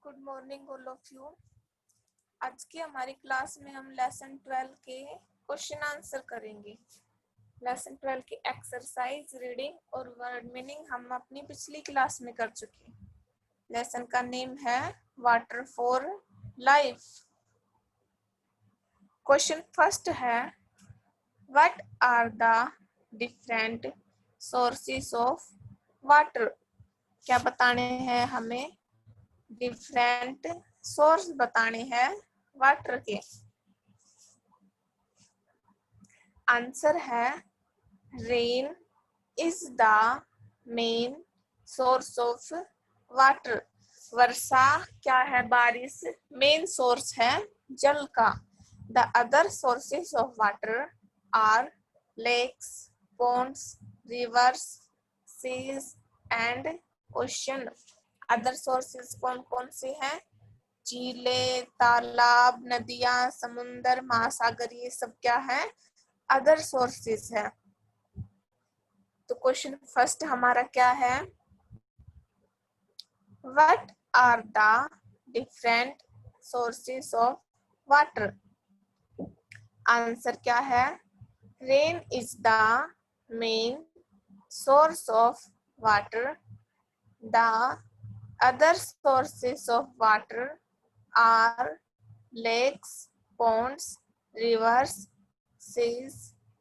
Good morning all of you. आज की हमारी क्लास में हम लेसन 12 के क्वेश्चन आंसर करेंगे। लेसन 12 की एक्सरसाइज, रीडिंग और वर्ड मीनिंग हम अपनी पिछली क्लास में कर चुके। लेसन का नेम है water for life. Question first है, what are the different sources of water. क्या बताने हैं हमें? डिफरेंट सोर्स बताने हैं वाटर के। आंसर है rain is the main source of water. वर्षा क्या है? बारिश मेन सोर्स है जल का। The other sources of water are lakes, ponds, rivers, seas and ocean. Other sources कौन कौन से हैं? झीलें, तालाब, नदियां, समुंदर, महासागर, ये सब क्या है? अदर सोर्सेस है। तो क्वेश्चन फर्स्ट हमारा क्या है? What are the different sources of water. Answer क्या है? Rain is the main source of water. The other sources of water are lakes, ponds, rivers, seas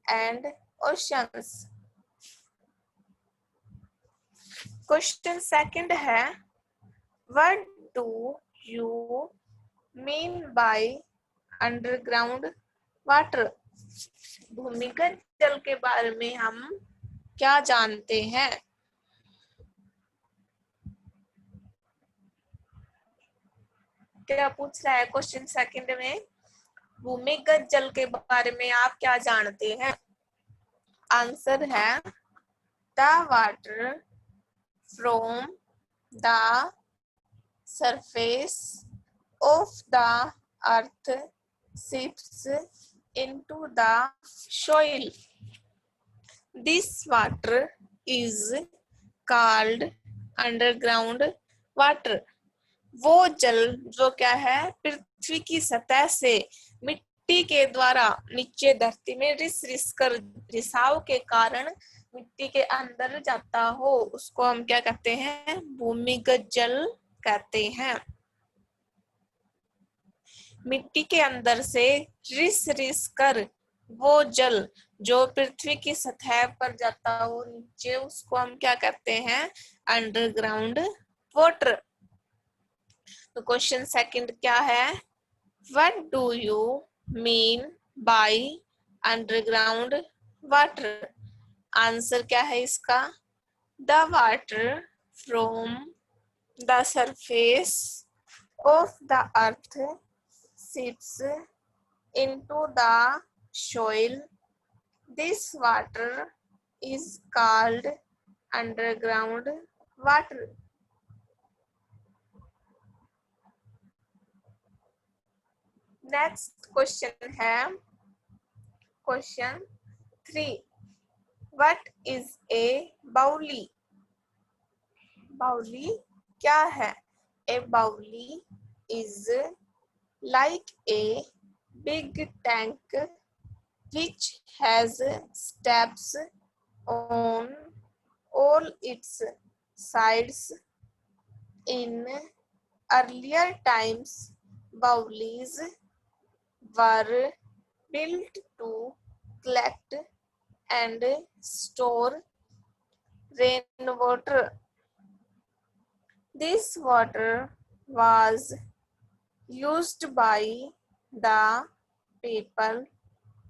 and oceans. Question second है, what do you mean by underground water? भूमिगत जल के बारे में हम क्या जानते हैं? क्या पूछ रहा है क्वेश्चन सेकंड में? भूमिगत जल के बारे में आप क्या जानते हैं? आंसर है the water from the surface of the earth seeps into the soil. This water is called underground water. वो जल जो क्या है? पृथ्वी की सतह से मिट्टी के द्वारा नीचे धरती में रिसाव के कारण मिट्टी के अंदर जाता हो, उसको हम क्या कहते हैं? भूमिगत जल कहते हैं। मिट्टी के अंदर से रिस कर वो जल जो पृथ्वी की सतह पर जाता हो नीचे, उसको हम क्या कहते हैं? Underground water. तो क्वेश्चन सेकंड क्या है? What do you mean by underground water? Answer क्या है इसका? The water from the surface of the earth seeps into the soil. This water is called underground water. Next question है question 3. What is a bauli? बाउली क्या है? A bauli is like a big tank which has steps on all its sides. In earlier times, bowls were built to collect and store rainwater. This water was used by the people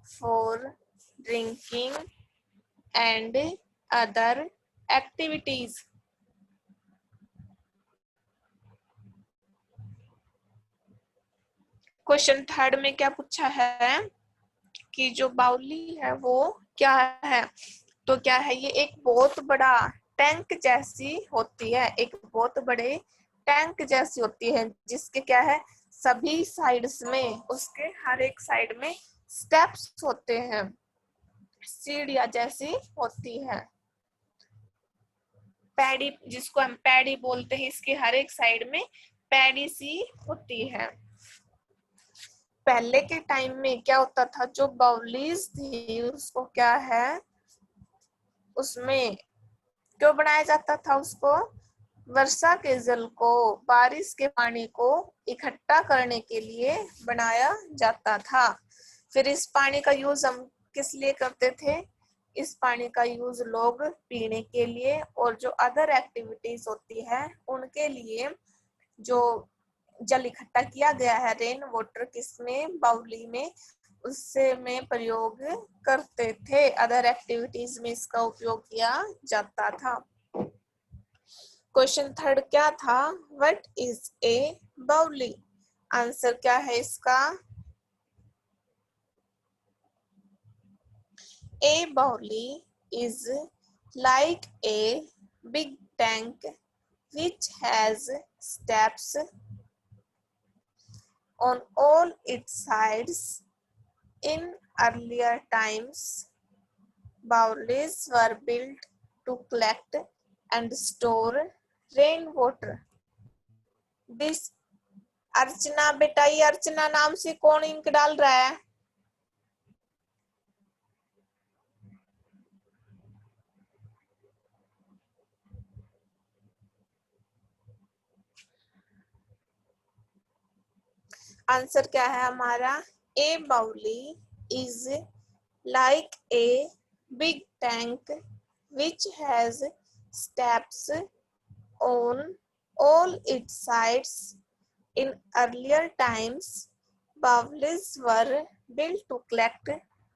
for drinking and other activities. Question third में क्या पूछा है कि जो बाउली है वो क्या है? तो क्या है? ये एक बहुत बड़ा टैंक जैसी होती है, एक बहुत बड़े टैंक जैसी होती है जिसके क्या है? सभी साइड्स में, उसके हर एक साइड में स्टेप्स होते हैं, सीढ़ियां जैसी होती है। पैडी, जिसको हम पैडी बोलते हैं, इसके हर एक साइड में पैडी सी होती है। पहले के टाइम में क्या होता था, जो बाउलीज थी उसको क्या है, उसमें क्यों बनाया जाता था, उसको वर्षा के जल को, बारिश के पानी को इकट्ठा करने के लिए बनाया जाता था। फिर इस पानी का यूज हम किस लिए करते थे, इस पानी का यूज लोग पीने के लिए और जो अदर एक्टिविटीज होती है उनके लिए, जो जल इकट्ठा किया गया है रेन वाटर किसमें, बाउली में, उससे में प्रयोग करते थे। अदर एक्टिविटीज में इसका उपयोग किया जाता था। क्वेश्चन थर्ड क्या था, व्हाट इज ए बाउली? आंसर क्या है इसका, ए बाउली is like a big tank which has steps on all its sides. In earlier times, bowls were built to collect and store rainwater. This अर्चना, बेटा ये अर्चना नाम से कौन इंक डाल रहा है? आंसर क्या है हमारा, ए बाउली is like a big tank which has steps on all its sides. In earlier times, bowls were built to collect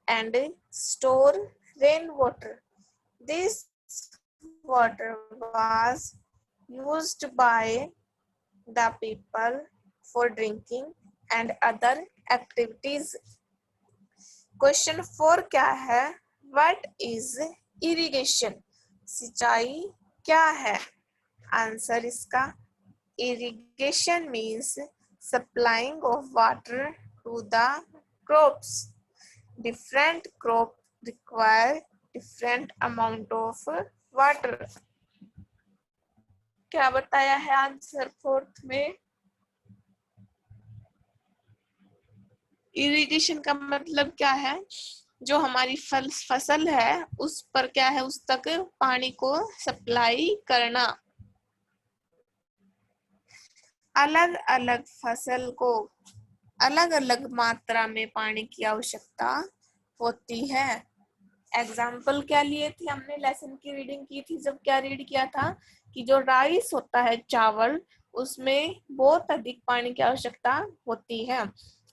and store rainwater. This water was used by the people for drinking and other activities. Question 4 क्या है, what is irrigation? सिंचाई क्या है? Answer इसका, irrigation means supplying of water to the crops. Different crop require different amount of water. क्या बताया है answer fourth में? इरिगेशन का मतलब क्या है, जो हमारी फसल है उस पर क्या है, उस तक पानी को सप्लाई करना। अलग अलग फसल को अलग अलग मात्रा में पानी की आवश्यकता होती है। एग्जाम्पल क्या लिए थे हमने, लेसन की रीडिंग की थी जब, क्या रीड किया था कि जो राइस होता है, चावल, उसमें बहुत अधिक पानी की आवश्यकता होती है,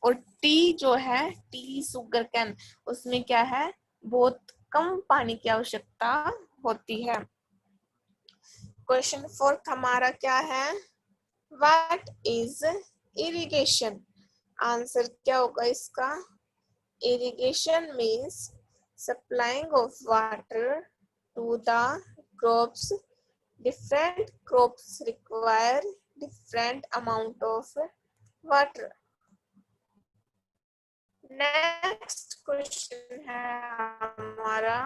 और टी जो है, टी शुगर कैन, उसमें क्या है, बहुत कम पानी की आवश्यकता होती है। क्वेश्चन 4 हमारा क्या है, व्हाट इज इरिगेशन? आंसर क्या होगा इसका, irrigation means supplying of water to the crops. Different crops require different amount of water. Next question है हमारा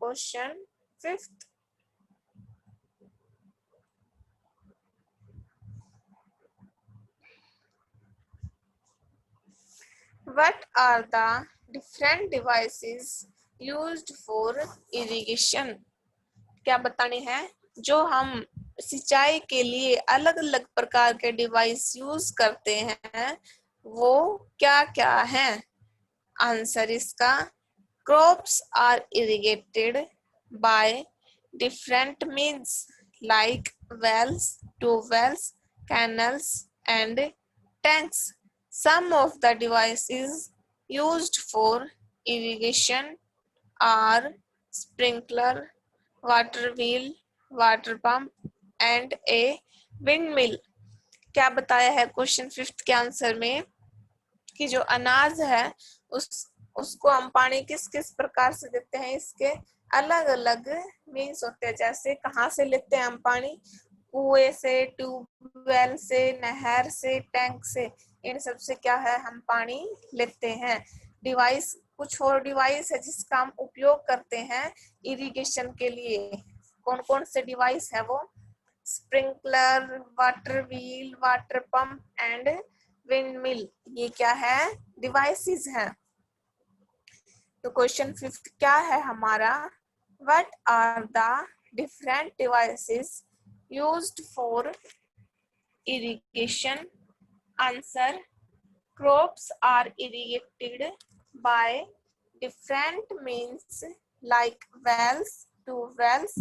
question 5th। What are the different devices used for irrigation? क्या बताने हैं, जो हम सिंचाई के लिए अलग अलग प्रकार के डिवाइस यूज करते हैं वो क्या क्या हैं? आंसर इसका, crops are irrigated by different means like wells, tubewells, canals and tanks. Some of the devices used for irrigation are sprinkler, water wheel, water pump and a windmill. क्या बताया है क्वेश्चन 5th के answer में कि जो अनाज है उसको हम पानी किस किस प्रकार से देते हैं, इसके अलग अलग मीन्स होते हैं। जैसे कहाँ से लेते हैं हम पानी, कुएं से, ट्यूबवेल से, नहर से, टैंक से, इन सब से क्या है, हम पानी लेते हैं। डिवाइस, कुछ और डिवाइस है जिसका हम उपयोग करते हैं इरिगेशन के लिए। कौन कौन से डिवाइस है वो, sprinkler, water wheel, water pump and windmill, ये क्या है? डिवाइसेस हैं। तो क्वेश्चन 5 क्या है हमारा? What are the different devices used for irrigation? Answer, crops are irrigated by different means like wells, tube-wells,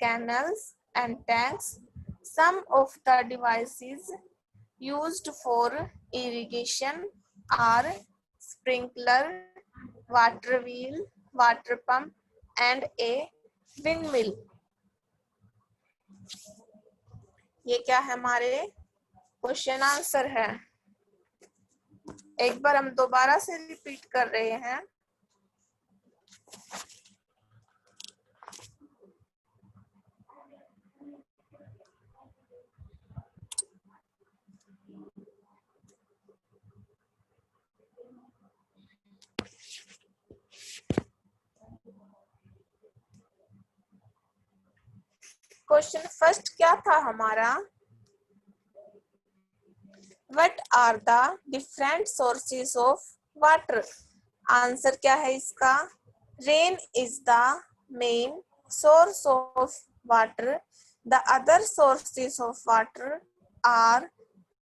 canals, and tanks. Some of the devices used for irrigation are sprinkler, water wheel, water pump, and a windmill. ये क्या है? हमारे question answer है। एक बार हम दोबारा से repeat कर रहे हैं। क्वेश्चन फर्स्ट क्या था हमारा? What are the different sources of water? Answer क्या है इसका? Rain is the main source of water. The other sources of water are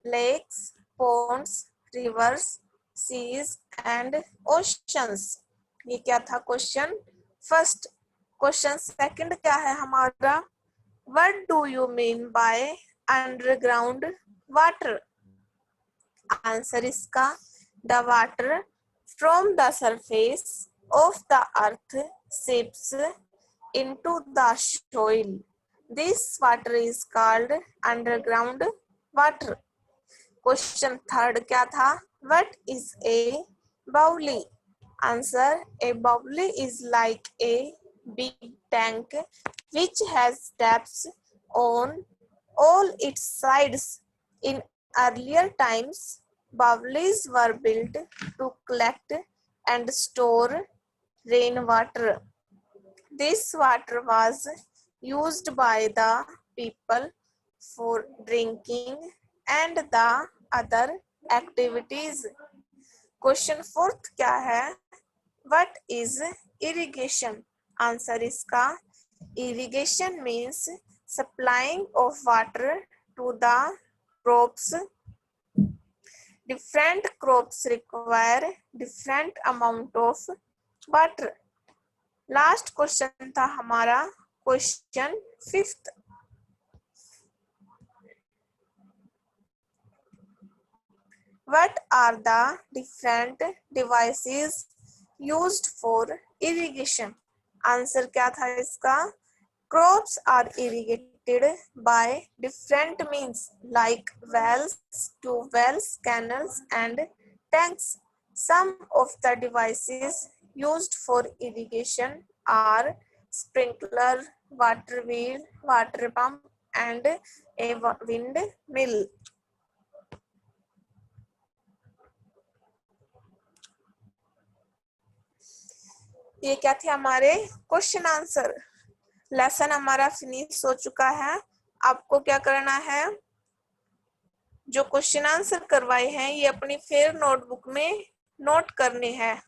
lakes, ponds, rivers, seas and oceans. ये क्या था क्वेश्चन फर्स्ट। क्वेश्चन सेकंड क्या है हमारा? What do you mean by underground water? Answer इसका, the water from the surface of the earth seeps into the soil. This water is called underground water. Question third क्या था? What is a bauli? Answer, a bauli is like a big tank which has taps on all its sides. In earlier times, baulis were built to collect and store rainwater. This water was used by the people for drinking and the other activities. Question fourth क्या है? What is irrigation? Answer इसका, irrigation means supplying of water to the crops. Different crops require different amount of water. Last question था हमारा question fifth. What are the different devices used for irrigation? Answer क्या था इसका? Crops are irrigated by different means like wells, tube wells, canals, and tanks. Some of the devices used for irrigation are sprinkler, water wheel, water pump, and a windmill. ये क्या थे हमारे question answer. Lesson हमारा finish हो चुका है। आपको क्या करना है? जो क्वेश्चन आंसर करवाए हैं ये अपनी फेयर नोटबुक में नोट करने हैं।